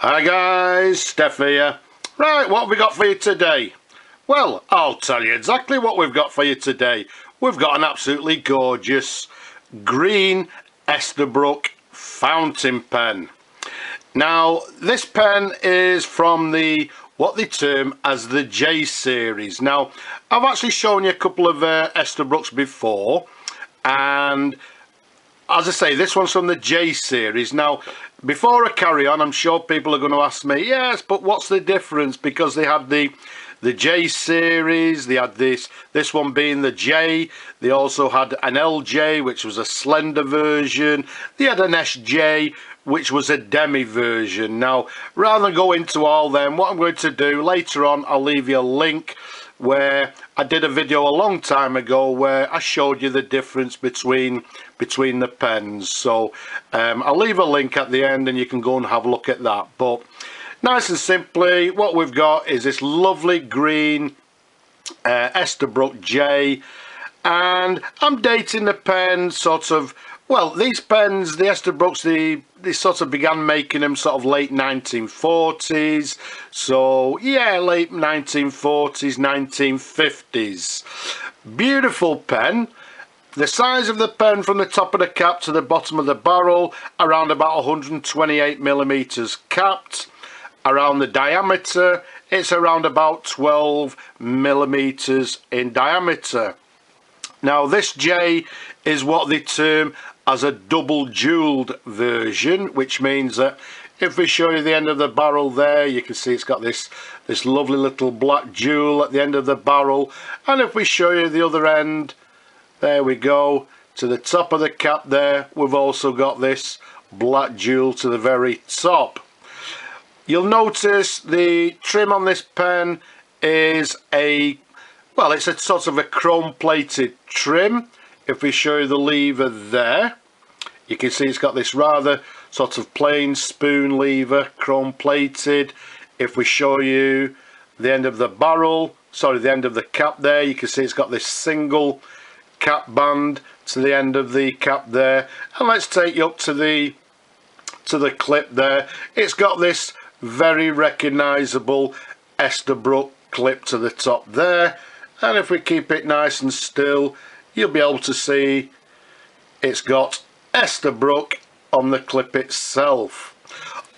Hi guys, Steph here. Right, what have we got for you today? Well, I'll tell you exactly what we've got for you today. We've got an absolutely gorgeous green Esterbrook fountain pen. Now, this pen is from what they term as the J series. Now, I've actually shown you a couple of Esterbrook's before, and as I say, this one's from the J series. Now, before I carry on, I'm sure people are going to ask me, yes, but what's the difference? Because they had the J series, they had this one being the J, they also had an LJ, which was a slender version, they had an SJ, which was a demi version. Now, rather than go into all them, what I'm going to do later on, I'll leave you a link where I did a video a long time ago where I showed you the difference between the pens. So I'll leave a link at the end and you can go and have a look at that. But nice and simply, what we've got is this lovely green Esterbrook J, and I'm dating the pen sort of, well, these pens, the Esterbrook's, they sort of began making them sort of late 1940s. So yeah, late 1940s, 1950s. Beautiful pen. The size of the pen from the top of the cap to the bottom of the barrel, around about 128 millimeters capped. Around the diameter, it's around about 12 millimeters in diameter. Now, this J is what they term as a double jeweled version, which means that if we show you the end of the barrel there, you can see it's got this lovely little black jewel at the end of the barrel. And if we show you the other end, there we go, to the top of the cap there, we've also got this black jewel to the very top. You'll notice the trim on this pen is well, it's a sort of a chrome plated trim. If we show you the lever there, you can see it's got this rather sort of plain spoon lever, chrome plated. If we show you the end of the barrel, sorry, the end of the cap there, you can see it's got this single cap band to the end of the cap there. And let's take you up to the clip there. It's got this very recognizable Esterbrook clip to the top there, and if we keep it nice and still, you'll be able to see it's got Esterbrook on the clip itself.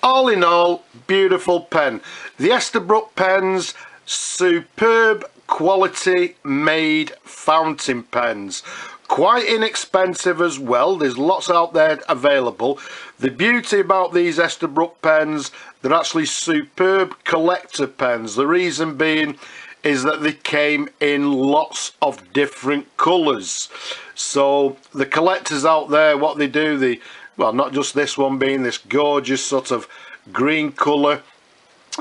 All in all, beautiful pen. The Esterbrook pens, superb quality made fountain pens. Quite inexpensive as well. There's lots out there available. The beauty about these Esterbrook pens, they're actually superb collector pens. The reason being is that they came in lots of different colours. So the collectors out there, what they do, well, not just this one being this gorgeous sort of green colour,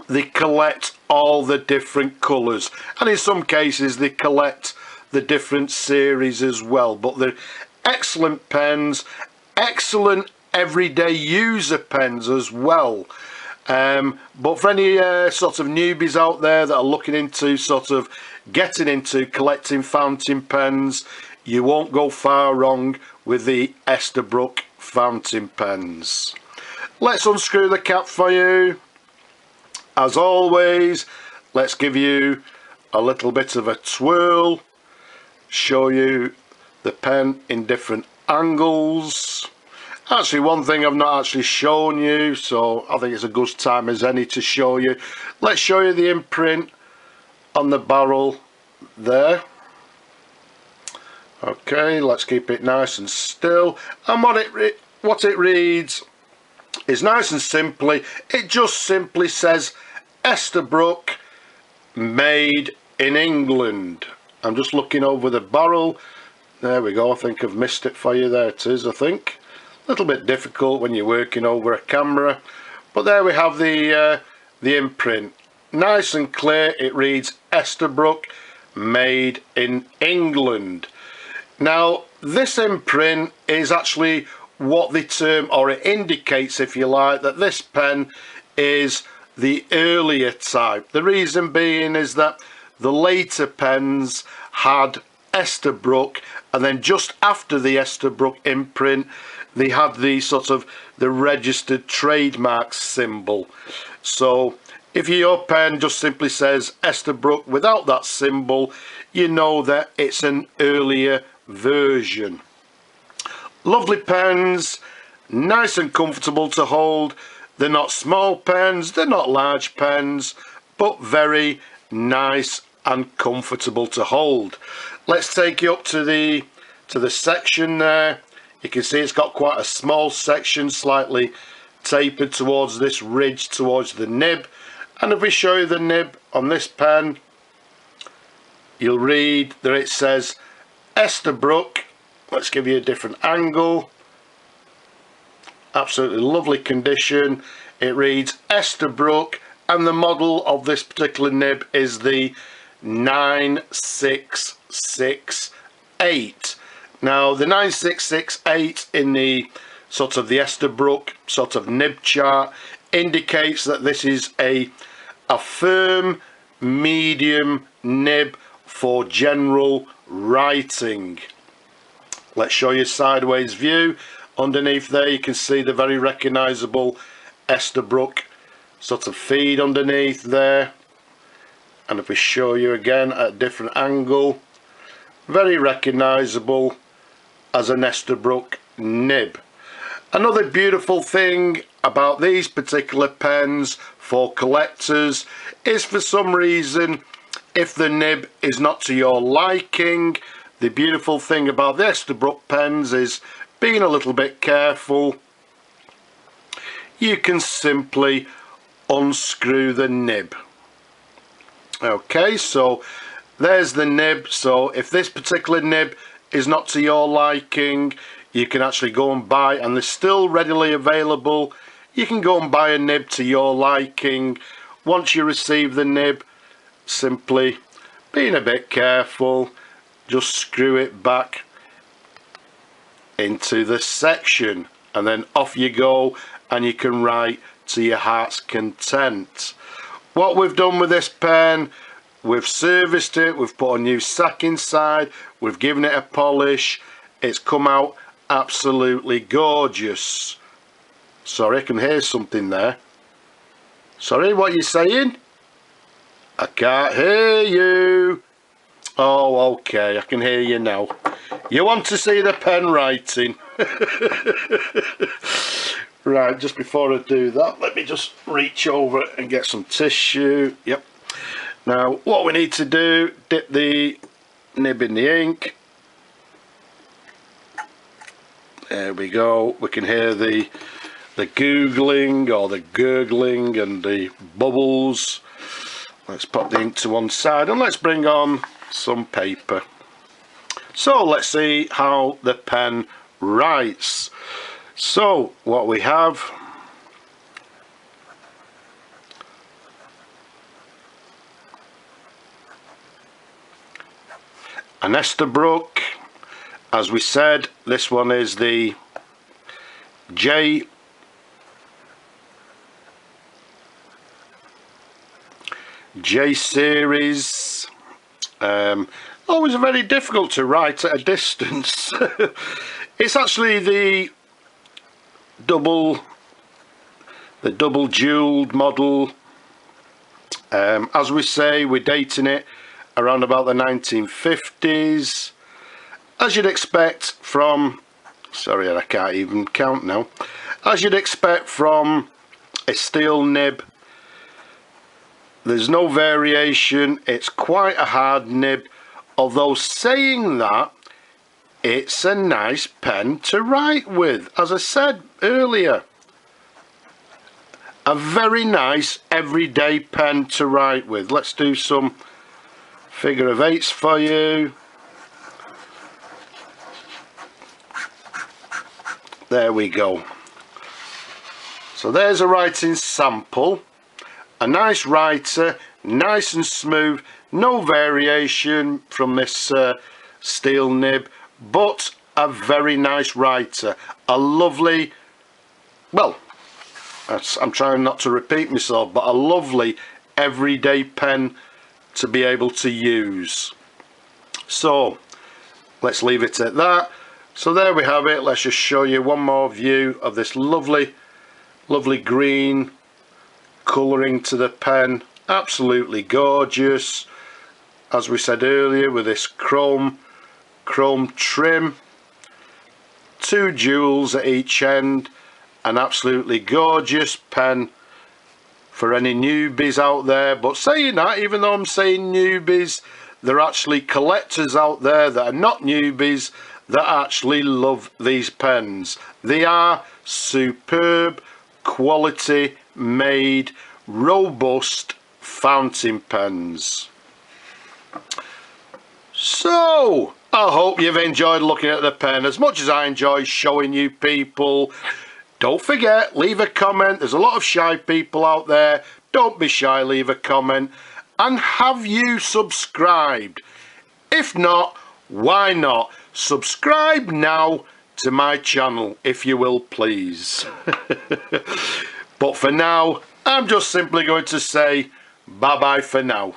they collect all the different colours, and in some cases they collect the different series as well. But they're excellent pens, excellent everyday user pens as well. But for any sort of newbies out there that are looking into sort of getting into collecting fountain pens, you won't go far wrong with the Esterbrook fountain pens. Let's unscrew the cap for you. As always, let's give you a little bit of a twirl, show you the pen in different angles. Actually, one thing I've not actually shown you, so I think it's a good time as any to show you. Let's show you the imprint on the barrel there. Okay, let's keep it nice and still. And what it reads is nice and simply, it just simply says Esterbrook made in England. I'm just looking over the barrel. There we go. I think I've missed it for you. There it is, I think. A little bit difficult when you're working over a camera, but there we have the imprint. Nice and clear. It reads Esterbrook made in England. Now, this imprint is actually what they term, or it indicates, if you like, that this pen is the earlier type. The reason being is that the later pens had Esterbrook, and then just after the Esterbrook imprint they had the sort of the registered trademark symbol. So if your pen just simply says Esterbrook without that symbol, you know that it's an earlier version. Lovely pens, nice and comfortable to hold. They're not small pens, they're not large pens, but very nice and comfortable to hold. Let's take you up to the section there. You can see it's got quite a small section, slightly tapered towards this ridge towards the nib. And if we show you the nib on this pen, you'll read that it says Esterbrook. Let's give you a different angle. Absolutely lovely condition. It reads Esterbrook, and the model of this particular nib is the 9668. Now the 9668 in the sort of the Esterbrook sort of nib chart indicates that this is a firm medium nib for general writing. Let's show you a sideways view. Underneath there you can see the very recognizable Esterbrook sort of feed underneath there, and if we show you again at a different angle, very recognizable as an Esterbrook nib. Another beautiful thing about these particular pens for collectors is, for some reason, if the nib is not to your liking, the beautiful thing about the Esterbrook pens is, being a little bit careful, you can simply unscrew the nib. Okay, so there's the nib. So if this particular nib is not to your liking, you can actually go and buy, and they're still readily available, you can go and buy a nib to your liking. Once you receive the nib, simply being a bit careful, just screw it back into the section, and then off you go, and you can write to your heart's content. What we've done with this pen, we've serviced it, we've put a new sack inside, we've given it a polish. It's come out absolutely gorgeous. Sorry, I can hear something there. Sorry, what are you saying? I can't hear you. Oh, okay, I can hear you now. You want to see the pen writing? Right, just before I do that, let me just reach over and get some tissue. Yep. Now, what we need to do, dip the nib in the ink. There we go. We can hear the googling or the gurgling and the bubbles. Let's pop the ink to one side and let's bring on some paper. So let's see how the pen writes. So what we have, an Esterbrook. As we said, this one is the J series. Always very difficult to write at a distance. It's actually the double jeweled model. As we say, we're dating it around about the 1950s. As you'd expect from, sorry, I can't even count now. As you'd expect from a steel nib, there's no variation. It's quite a hard nib, although saying that, it's a nice pen to write with. As I said earlier, a very nice everyday pen to write with. Let's do some figure of eights for you. There we go. So there's a writing sample. A nice writer, nice and smooth, no variation from this steel nib, but a very nice writer. A lovely, well, I'm trying not to repeat myself, but a lovely everyday pen to be able to use. So let's leave it at that. So there we have it. Let's just show you one more view of this lovely green colouring to the pen. Absolutely gorgeous, as we said earlier, with this chrome trim, 2 jewels at each end. An absolutely gorgeous pen for any newbies out there. But saying that, even though I'm saying newbies, there are actually collectors out there that are not newbies that actually love these pens. They are superb, quality made, robust fountain pens. So I hope you've enjoyed looking at the pen as much as I enjoy showing you people. Don't forget, leave a comment. There's a lot of shy people out there. Don't be shy, leave a comment. And have you subscribed? If not, why not? Subscribe now to my channel, if you will, please. But for now, I'm just simply going to say bye-bye for now.